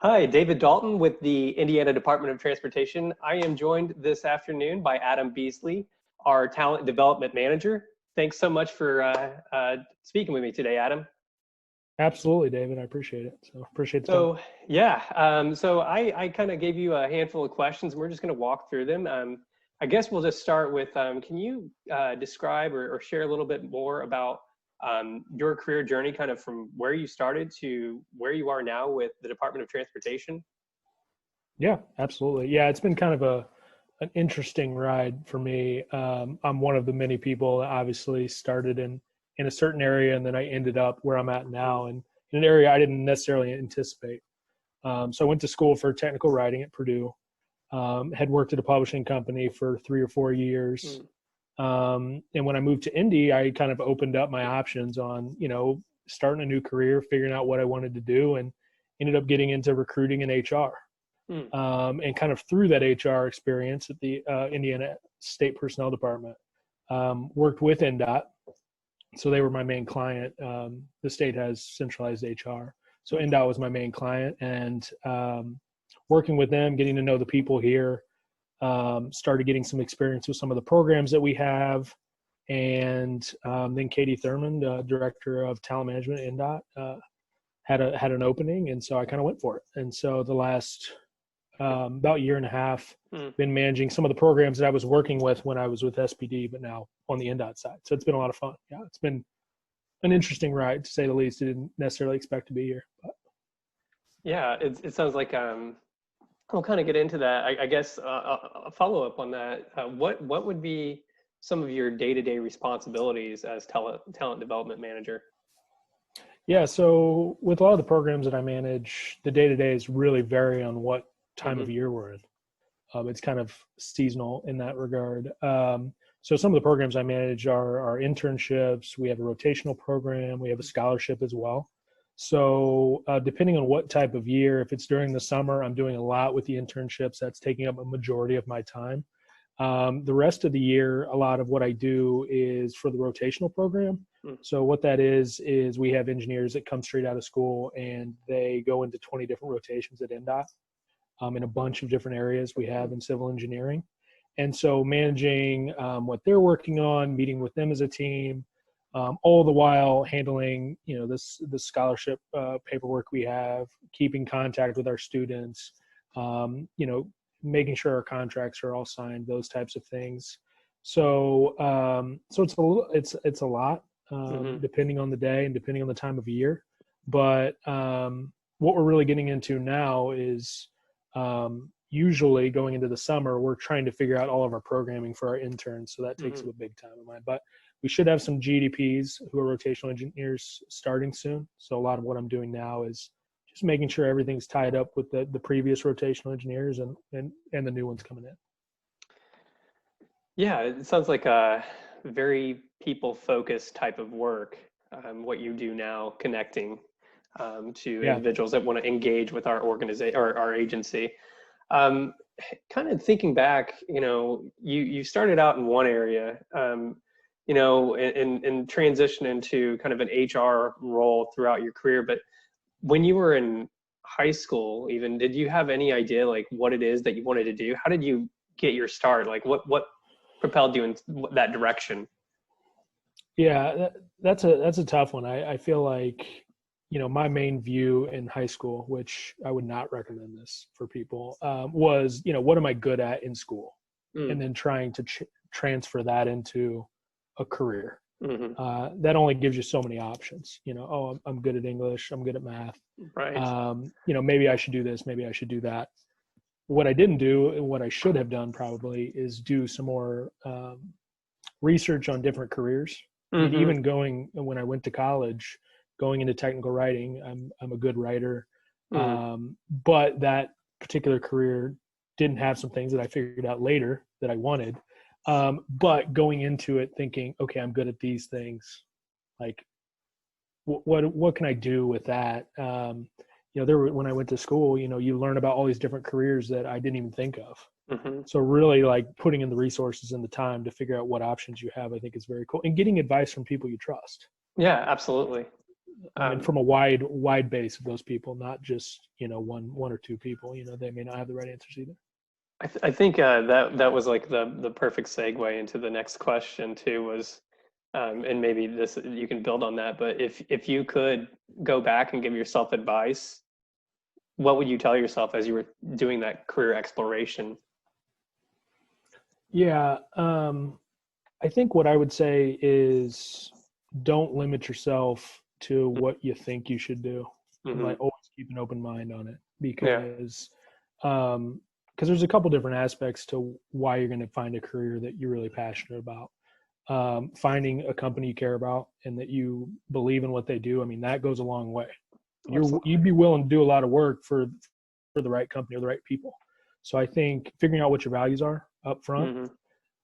Hi, David Dalton with the Indiana Department of Transportation. I am joined this afternoon by Adam Beasley, our Talent Development Manager. Thanks so much for speaking with me today, Adam. Absolutely, David. I appreciate it. So appreciate the time. So, yeah, so I kind of gave you a handful of questions and we're just going to walk through them. I guess we'll just start with can you describe or share a little bit more about your career journey, kind of from where you started to where you are now with the Department of Transportation? Yeah, absolutely. Yeah, it's been kind of an interesting ride for me. I'm one of the many people that obviously started in a certain area, and then I ended up where I'm at now, and in an area I didn't necessarily anticipate. So I went to school for technical writing at Purdue. Had worked at a publishing company for 3 or 4 years. Mm. And when I moved to Indy, I kind of opened up my options on, starting a new career, figuring out what I wanted to do, and ended up getting into recruiting and HR. Mm. And kind of through that HR experience at the Indiana State Personnel Department, worked with INDOT. So they were my main client. The state has centralized HR. So INDOT was my main client, and working with them, getting to know the people here, started getting some experience with some of the programs that we have. And then Katie Thurman, the director of talent management at INDOT, had an opening. And so I kind of went for it. And so the last about year and a half, been managing some of the programs that I was working with when I was with SPD, but now on the INDOT side. So it's been a lot of fun. Yeah, it's been an interesting ride, to say the least. I didn't necessarily expect to be here. But. Yeah, it sounds like we'll kind of get into that. I guess a follow up on that. What would be some of your day-to-day responsibilities as talent development manager? Yeah, so with a lot of the programs that I manage, the day-to-days really vary on what time of year we're in. It's kind of seasonal in that regard. So some of the programs I manage are internships. We have a rotational program. We have a scholarship as well. So depending on what type of year, if it's during the summer, I'm doing a lot with the internships. That's taking up a majority of my time. The rest of the year, a lot of what I do is for the rotational program. So what that is we have engineers that come straight out of school and they go into 20 different rotations at INDOT in a bunch of different areas we have in civil engineering. And so managing what they're working on, meeting with them as a team, all the while handling, the scholarship paperwork we have, keeping contact with our students, making sure our contracts are all signed, those types of things. So it's a lot, depending on the day and depending on the time of year. But what we're really getting into now is usually going into the summer, we're trying to figure out all of our programming for our interns. So that takes up a big time of mine. But we should have some GDPs who are rotational engineers starting soon. So a lot of what I'm doing now is just making sure everything's tied up with the previous rotational engineers and the new ones coming in. Yeah, it sounds like a very people-focused type of work, what you do now, connecting to individuals that want to engage with our organization or our agency. Kind of thinking back, you started out in one area, and transition into kind of an HR role throughout your career. But when you were in high school, even, did you have any idea like what it is that you wanted to do? How did you get your start? Like what propelled you in that direction? Yeah, that's a tough one. I feel like, my main view in high school, which I would not recommend this for people, was, what am I good at in school? And then trying to transfer that into a career. That only gives you so many options. I'm good at English. I'm good at math. Right. Maybe I should do this. Maybe I should do that. What I didn't do, and what I should have done probably, is do some more research on different careers. And even when I went to college, going into technical writing, I'm a good writer. But that particular career didn't have some things that I figured out later that I wanted. But going into it thinking, okay, I'm good at these things. Like, what can I do with that? When I went to school, you learn about all these different careers that I didn't even think of. So really, like, putting in the resources and the time to figure out what options you have, I think is very cool. And getting advice from people you trust. Yeah, absolutely. And from a wide base of those people, not just, one or two people, they may not have the right answers either. I think that was like the perfect segue into the next question too was, and maybe this you can build on that. But if you could go back and give yourself advice, what would you tell yourself as you were doing that career exploration? Yeah, I think what I would say is don't limit yourself to what you think you should do. Mm-hmm. Like always keep an open mind on it Yeah. because there's a couple different aspects to why you're going to find a career that you're really passionate about. Finding a company you care about and that you believe in what they do. I mean, that goes a long way. You'd be willing to do a lot of work for the right company or the right people. So I think figuring out what your values are up front,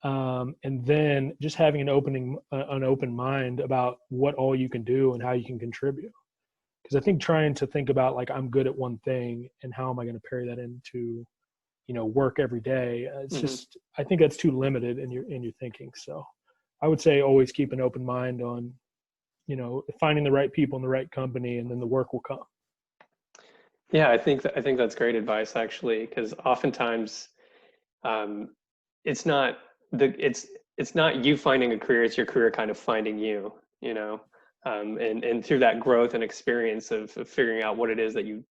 and then just having an open mind about what all you can do and how you can contribute. Because I think trying to think about like I'm good at one thing and how am I going to parry that into work every day, it's just I think that's too limited in your thinking. So I would say always keep an open mind on finding the right people in the right company, and then the work will come. Yeah, I think that's great advice actually, because oftentimes it's not it's not you finding a career, it's your career kind of finding you, and through that growth and experience of figuring out what it is that you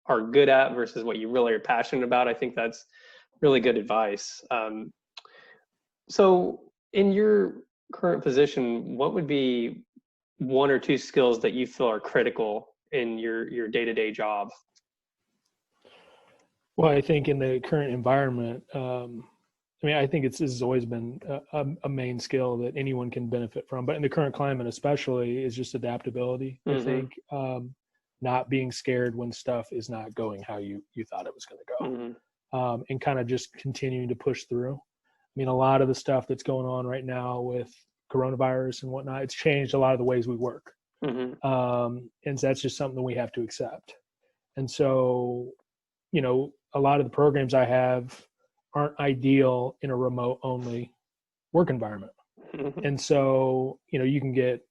are good at versus what you really are passionate about. I think that's really good advice. So in your current position, what would be one or two skills that you feel are critical in your day-to-day job? Well, I think in the current environment, I think this has always been a main skill that anyone can benefit from. But in the current climate, especially, is just adaptability. I think not being scared when stuff is not going how you thought it was going to go, and kind of just continuing to push through. I mean, a lot of the stuff that's going on right now with coronavirus and whatnot, it's changed a lot of the ways we work. And so that's just something that we have to accept. And so, a lot of the programs I have aren't ideal in a remote only work environment. And so, you can get,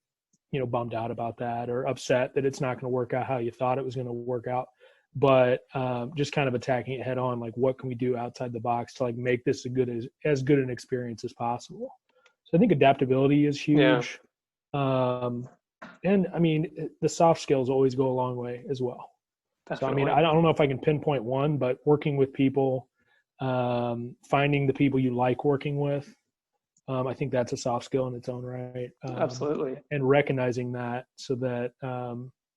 bummed out about that or upset that it's not going to work out how you thought it was going to work out. But just kind of attacking it head on, like what can we do outside the box to like make this as good an experience as possible. So I think adaptability is huge. Yeah. And I mean, the soft skills always go a long way as well. Definitely. So, I don't know if I can pinpoint one, but working with people, finding the people you like working with, I think that's a soft skill in its own right. Absolutely. And recognizing that so that,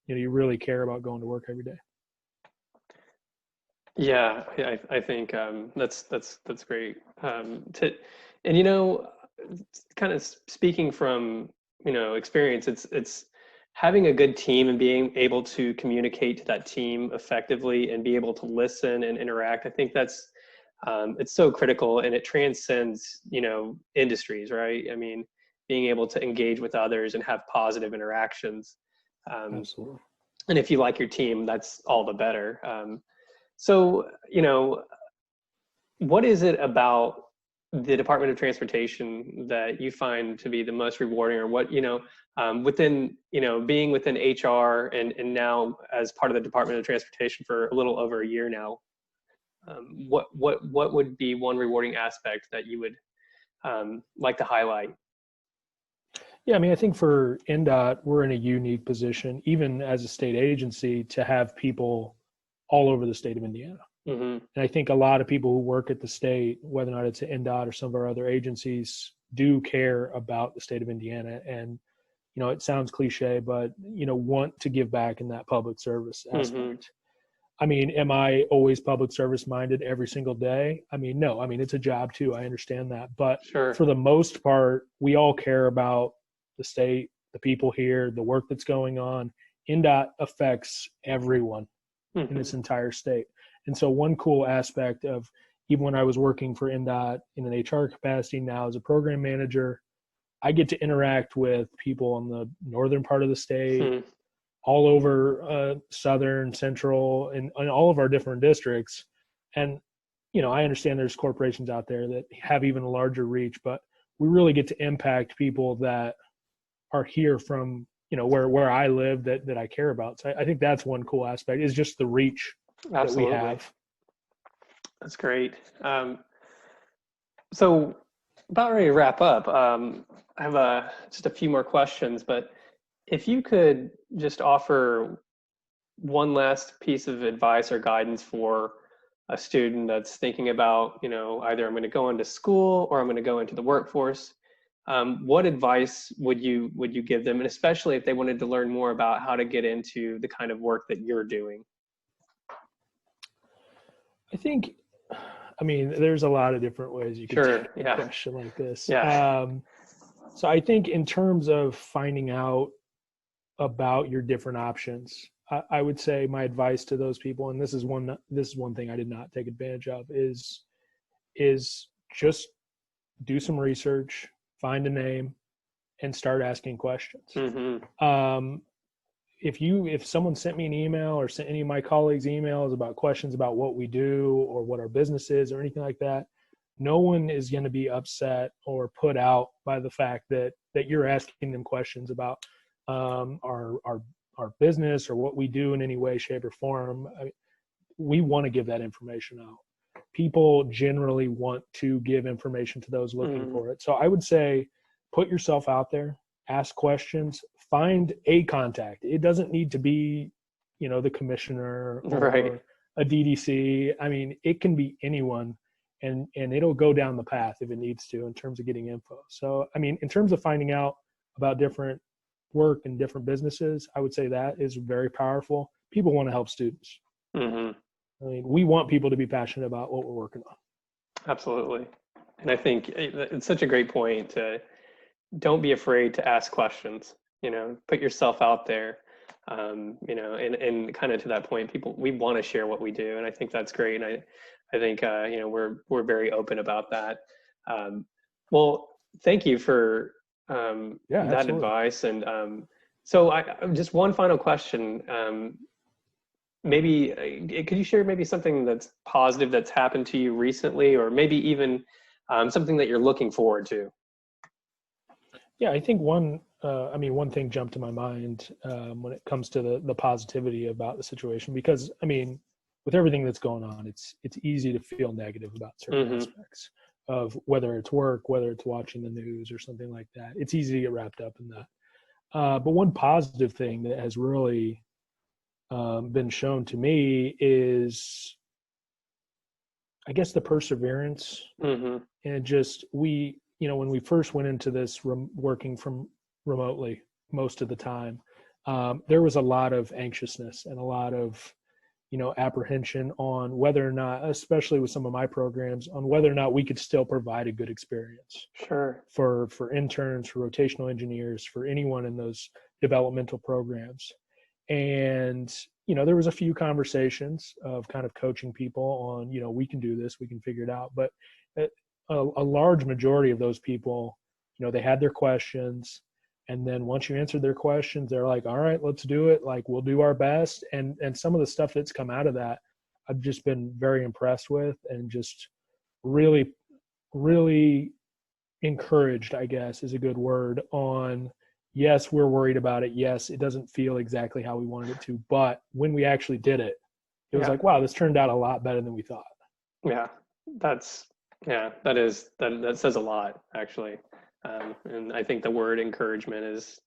you really care about going to work every day. Yeah, I think that's great. Kind of speaking from experience, it's having a good team and being able to communicate to that team effectively and be able to listen and interact. I think that's it's so critical, and it transcends industries, right? I mean, being able to engage with others and have positive interactions. Absolutely. And if you like your team, that's all the better. So, what is it about the Department of Transportation that you find to be the most rewarding, or what, within, being within HR and now as part of the Department of Transportation for a little over a year now, what would be one rewarding aspect that you would like to highlight? Yeah, I think for INDOT, we're in a unique position, even as a state agency, to have people all over the state of Indiana. And I think a lot of people who work at the state, whether or not it's at INDOT or some of our other agencies, do care about the state of Indiana. And, it sounds cliche, but, want to give back in that public service aspect. Am I always public service minded every single day? No. It's a job too. I understand that. But for the most part, we all care about the state, the people here, the work that's going on. INDOT affects everyone in this entire state. And so one cool aspect of, even when I was working for INDOT in an HR capacity, now as a program manager, I get to interact with people on the northern part of the state, all over southern, central, and all of our different districts. And, I understand there's corporations out there that have even a larger reach, but we really get to impact people that are here from, where I live that I care about. So I think that's one cool aspect, is just the reach that we Absolutely. have. That's great. So about ready to wrap up. I have just a few more questions, but if you could just offer one last piece of advice or guidance for a student that's thinking about, either I'm going to go into school or I'm going to go into the workforce, what advice would you give them, and especially if they wanted to learn more about how to get into the kind of work that you're doing? I think, there's a lot of different ways you could Sure. take Yeah. a question like this. Yeah. So I think in terms of finding out about your different options, I would say my advice to those people, and this is one thing I did not take advantage of, is just do some research, find a name, and start asking questions. Mm-hmm. If someone sent me an email or sent any of my colleagues emails about questions about what we do or what our business is or anything like that, no one is going to be upset or put out by the fact that you're asking them questions about our business or what we do in any way, shape, or form. We want to give that information out. People generally want to give information to those looking for it. So I would say, put yourself out there, ask questions, find a contact. It doesn't need to be, the commissioner or Right. a DDC. It can be anyone, and it'll go down the path if it needs to in terms of getting info. So, in terms of finding out about different work and different businesses, I would say that is very powerful. People want to help students. Mm-hmm. We want people to be passionate about what we're working on. Absolutely. And I think it's such a great point to don't be afraid to ask questions, put yourself out there, and kind of to that point, we want to share what we do. And I think that's great. And I think, we're very open about that. Well, thank you for that Absolutely. advice. And so just one final question. Maybe could you share maybe something that's positive that's happened to you recently, or maybe even something that you're looking forward to? Yeah, I think one thing jumped to my mind when it comes to the positivity about the situation, because with everything that's going on, it's easy to feel negative about certain aspects of whether it's work, whether it's watching the news or something like that. It's easy to get wrapped up in that. But one positive thing that has really been shown to me is, I guess, the perseverance and just when we first went into this working from remotely most of the time, there was a lot of anxiousness and a lot of apprehension on whether or not, especially with some of my programs, on whether or not we could still provide a good experience. Sure. For interns, for rotational engineers, for anyone in those developmental programs. And there was a few conversations of kind of coaching people on we can do this, we can figure it out. But a large majority of those people, they had their questions, and then once you answered their questions, they're like, all right, let's do it. Like, we'll do our best. And some of the stuff that's come out of that, I've just been very impressed with, and just really, really encouraged, I guess is a good word, on, yes, we're worried about it. Yes, it doesn't feel exactly how we wanted it to, but when we actually did it, it was like, wow, this turned out a lot better than we thought. Yeah, that says a lot, actually. And I think the word encouragement is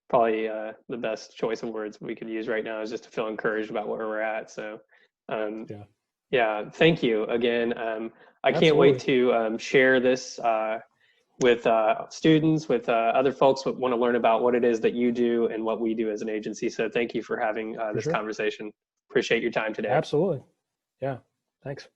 probably the best choice of words we could use right now, is just to feel encouraged about where we're at. So, thank you again. I can't wait to share this with students, with other folks who want to learn about what it is that you do and what we do as an agency. So thank you for having this conversation. Appreciate your time today. Absolutely. Yeah. Thanks.